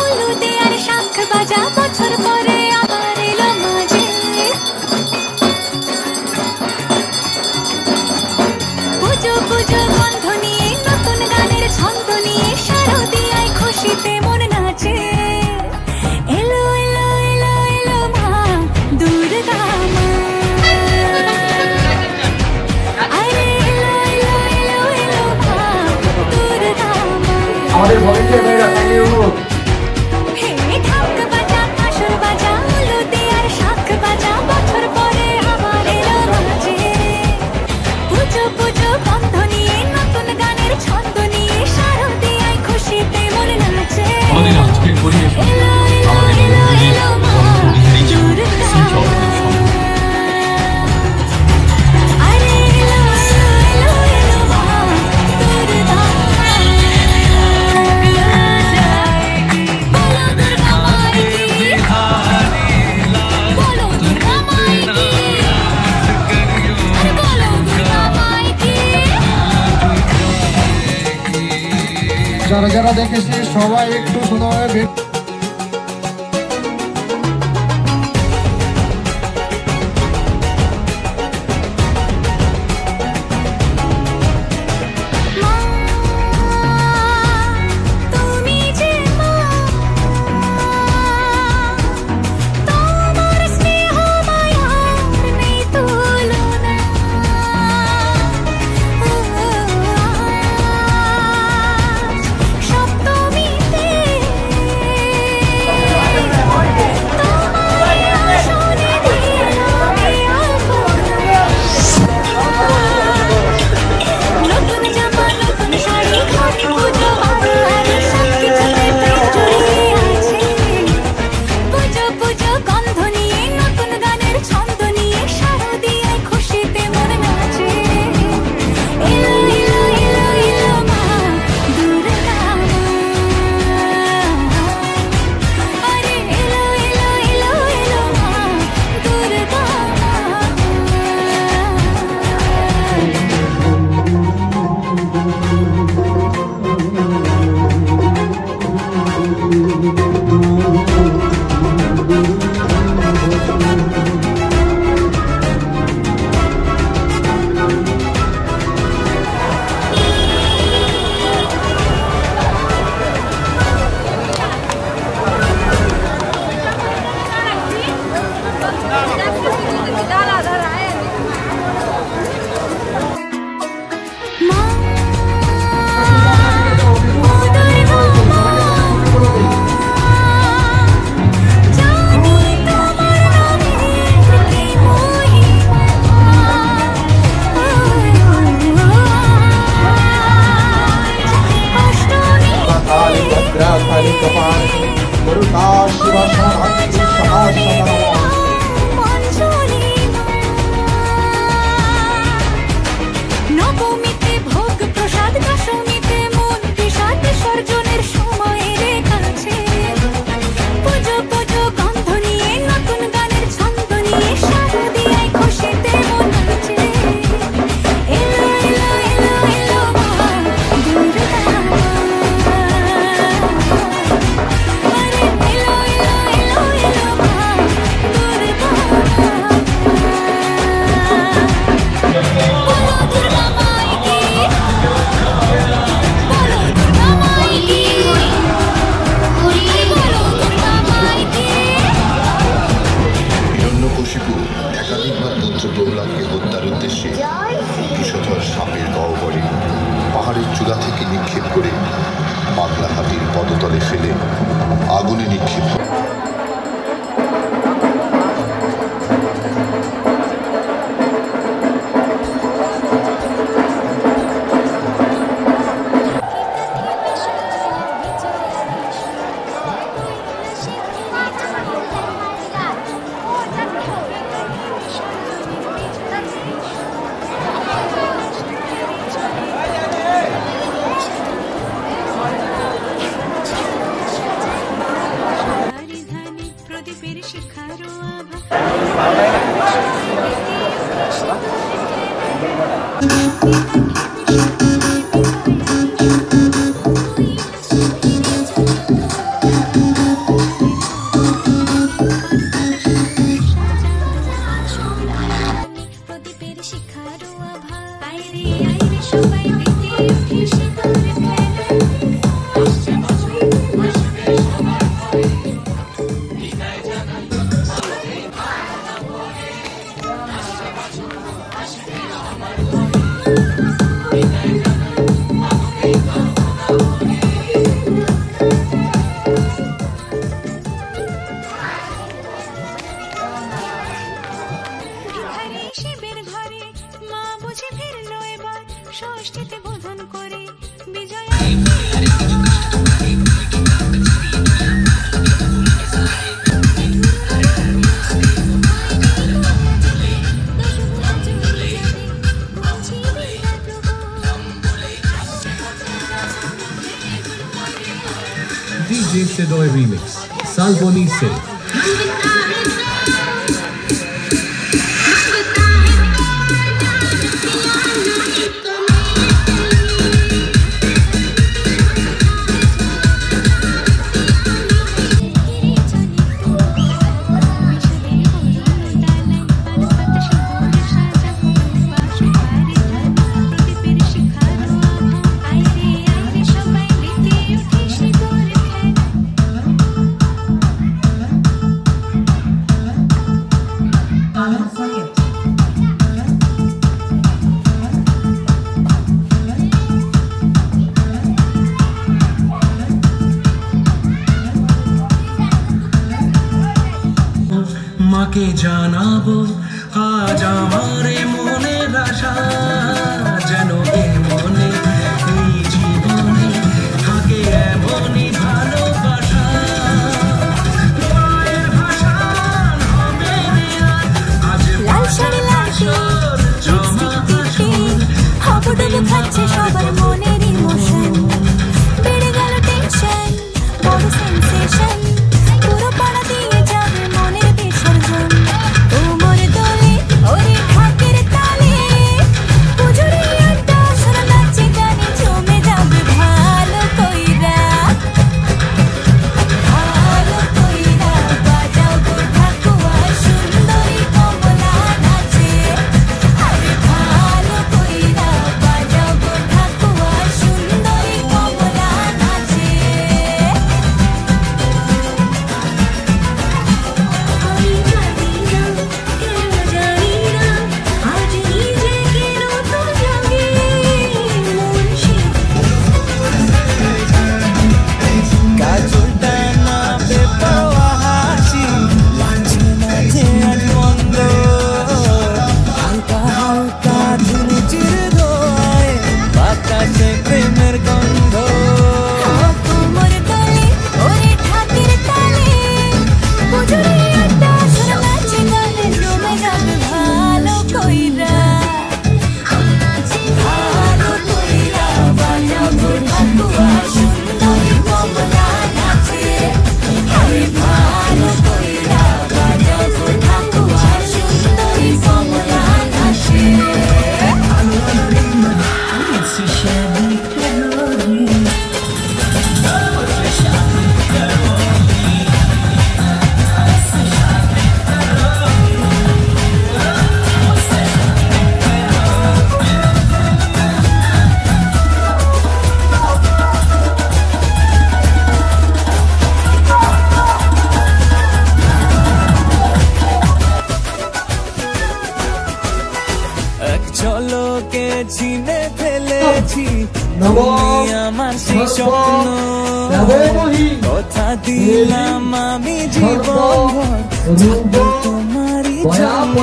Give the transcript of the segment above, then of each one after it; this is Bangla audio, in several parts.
উলুদে আর শাঁখ বাজা বছর পরে আবার এলো মাঝে পুজো পুজো গন্ধ নিয়ে নতুন গানের ছন্দ নিয়ে শারদিয়ায় খুশিতে মন নাচে এলো এলো এলো এলো মা দুর্গা মা আরে এলো এলো এলো এলো মা দুর্গা মা আমাদের ভলেন্টিয়ার ভাইরা তাইলে অনুরোধ হে ঢাক বাজা কাঁসর বাজা উলুদে আর শাঁখ বাজা বছর পরে আবার এলো মাঝে পুজো পুজো গন্ধ নিয়ে নতুন গানের ছন্দ নিয়ে শারদিয়ায় খুশিতে মন নাচে আমাদের আজকের পরিবেশন আমাদের মন্দিরের আরে এলো এলো এলো এলো মা দুর্গা বলো দুর্গা মাই কি বলো দুর্গা মাই কি আরে বলো দুর্গা মাই কি যারা যারা দেখেছি সবাই একটু সুন্দরভাবে মা তুমি যে মা তোমার স্নেহ মায়ার নেই তুলনা সপ্তমীতে তোমার আসনে দিলাম নতুন জামা নতুন শাড়ি ঘরে পুজো আর সব কিছুতে প্রেম জড়িয়ে আছে পুজো পুজো গন্ধ নিয়ে নতুন গানের ছন্দ নিয়ে শারদিয়ায় খুশিতে মন নাচে এলো এলো এলো এলো মা দুর্গা মা আরে এলো এলো এলো এলো মা দুর্গা মা দুর্গা মা জানি তোমার নামের কি মহিমা কালী ভদ্রা কালী কপাল দুর্গা শিব শান্তি সহাসনা নবমীতে ভোগ প্রসাদ দশমীতে মন বিষাদ বিসর্জনের সময়ের কাছে পুজো পুজো গন্ধ নিয়ে নতুন গানের ছন্দ নিয়ে শারদিয়ায় খুশিতে মন নাচে এলো এলো এলো এলো মা দুর্গা মা আরে এলো এলো এলো এলো মা দুর্গা বলো দুর্গা মাই কি বলো দুর্গা মাই কি বলো দুর্গা মাই কি হিরণ্যকশিপু একাধিকবার পুত্র প্রহ্লাদকে হত্যার উদ্দেশ্যে বিষধর সাপের গহ্বরে পাহাড়ের চূড়া থেকে নিক্ষেপ করে পাগলা হাতির পদতলে ফেলে আগুনে নিক্ষেপ করে। DJ Sedoy remix, Salboni Se. মাকে জানাবো আজ আমারে মনের আশা যেন এ মনে এই জীবনে থাকে এমনই ভালোবাসা মায়ের ভাষা হবে আজ লাল শাড়ি হাবুডুবু খাচ্ছে সবার মনের ইমোশন বেড়ে গেল টেনশন বড় সেন্সেশন পুরো পাড়া দিয়ে যাবে মনের বিসর্জন তোমার দোলে ওরে ঢাকের তালে পুজোরে আড্ডা শোনা নাচে গানে জমে যাবে ভালো কইরা বাজাও গো ঠাকুয়া সুন্দরী কমলা নাচে আরে ভালো কইরা বাজাও গো ঠাকুয়া সুন্দরী কমলা নাচে আমি জানি না আজ নিজেকে নতুন জাগে মুন্সি কাজলটা না বেপরোয়া হাসি লাগছে মাঝে আর মন্দ হালকা হালকা ধুনি চির দোয়ে বাতাসে প্রেমের গন্ধ তোমার দোলে ওরে ঢাকের তালে পুজোরে আড্ডা শোনা নাচে গানে জমে যাবে ভালো কইরা বাজাও গো ঠাকুয়া সুন্দরী কমলা নাচে আরে ভালো কইরা বাজাও গো ঠাকুয়া সুন্দরী কমলা নাচে এক ঝলকে চিনে ফেলেছি নব তুমি আমার সেই স্বপ্ন কথা দিলাম আমি জীবন থাকবো তোমারই জন্য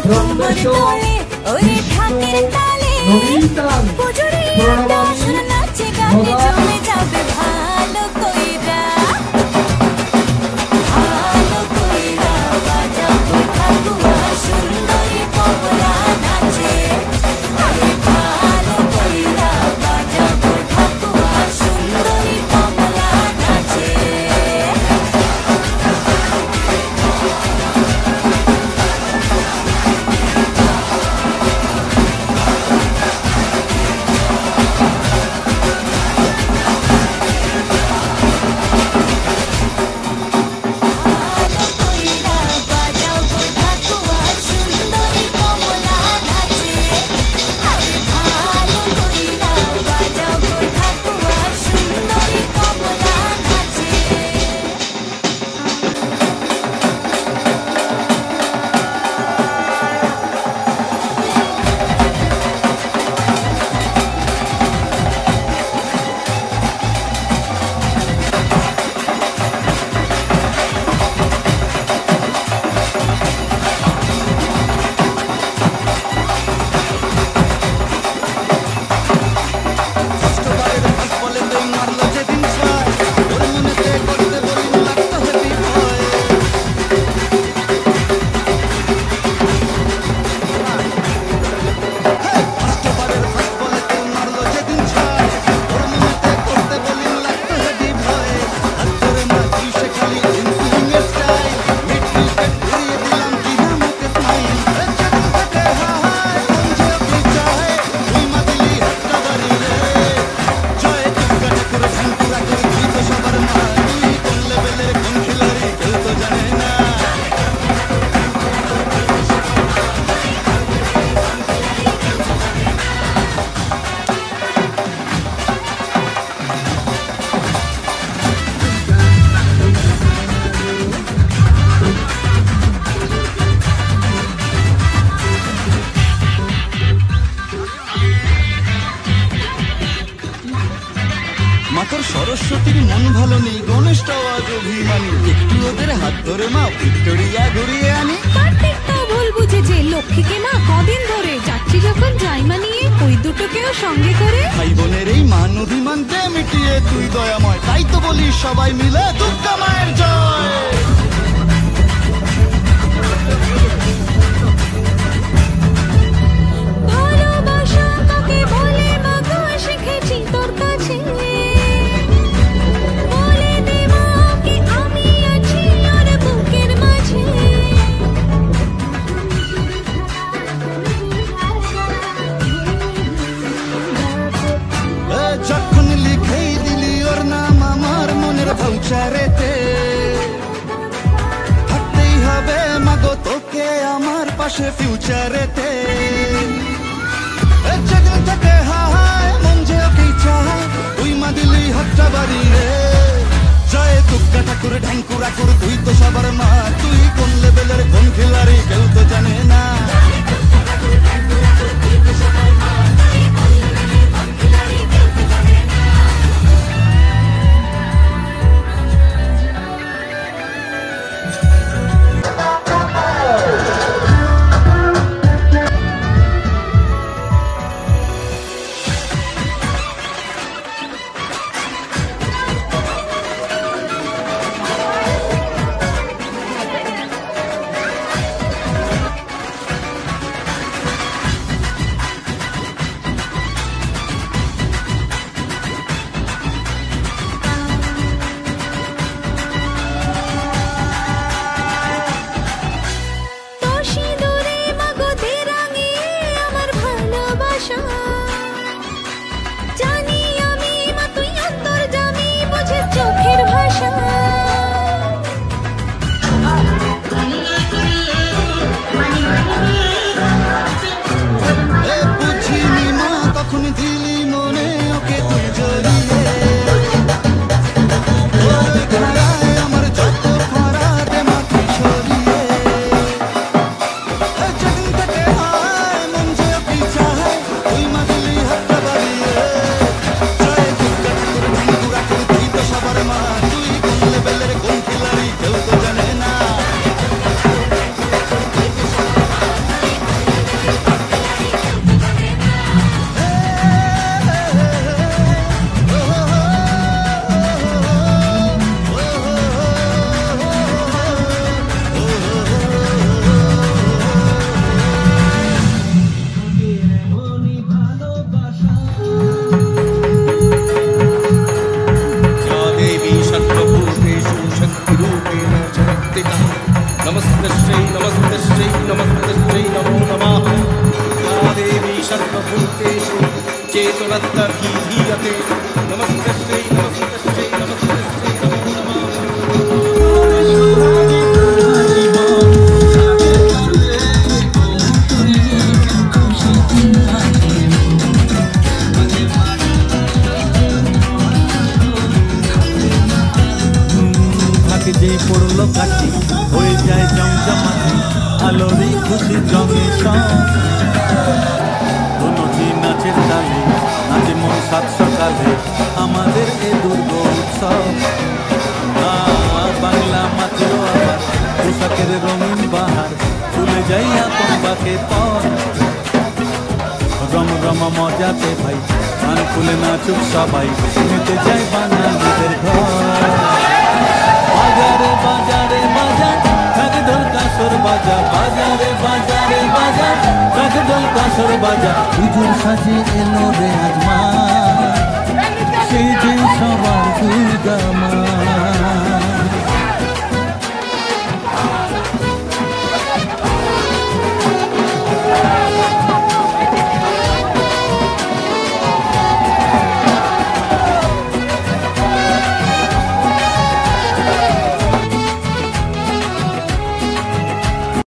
তোমার দোলে ওরে ঢাকের তালে পুজোরে আড্ডা শোনা নাচে গানে জমে যাবে ভালো কইরা বাজাও গো ঠাকুয়া সুন্দরী কমলা নাচে আরে ভালো কইরা বাজাও গো ঠাকুয়া সুন্দরী কমলা নাচে মাতার সরস্বতীর মন ভালো নেই, গণেশটাও আজ অভিমানী, একটু ওদের হাত ধরে মা ভিক্টোরিয়া ঘুরিয়ে আনি। কার্তিকটা ভুল বুঝেছে, লক্ষ্মীকে মা কদিন ধরে যাচ্ছি যখন জাইমা নিয়ে ওই দুটোকেও সঙ্গে করে। ভাই বোনের এই মান অভিমানকে মিটিয়ে তুই দয়াময়, তাই তো বলি সবাই মিলে দুর্গা মায়ের জয়। ভালোবাসা কাকে বলে মা গো শিখেছি তোর কাছে, বলে দে মা কি আমি আছি ওর বুকের মাঝে। যখন লিখেই দিলি ওর নাম আমার মনের ভাউচারেতে, থাকতেই হবে মাগো তোকে আমার পাশে ফিউচারেতে। যেদিন থেকে হায় মন যে ওকেই চায়, তুই মা দিলি হাতটা বাড়িয়ে। জয় দুর্গা ঠাকুর ঢ্যাঙ্কুর আকুর, তুই তো সবার মা, তুই কোন লেভেলের কোন খিলাড়ি কেউ তো জানে না। যেই পড়লো কাটি হয়ে যায় জমজমাটি, আলোরই খুশি জমে সনজি নাচের তালে নাচে মন সাত সকালে আমাদের এ দুর্গ উৎসব। বাংলা মাতেও আবার পোশাকের রঙিন বাহার, চলে যাই আপন বাকে পর রম রম মজাতে ভাই, গান খুলে নাচুক সবাই, মেতে যায় বাঙালিদের ঘর। বাজারে বাজারে বাজার ঢাক ঢোল কাসর বাজা, বাজারে বাজারে বাজার ঢাক ঢোল কাসর বাজা, পুজোর সাজে এলো রে আজমা, সেই যে সবার দুর্গা মা।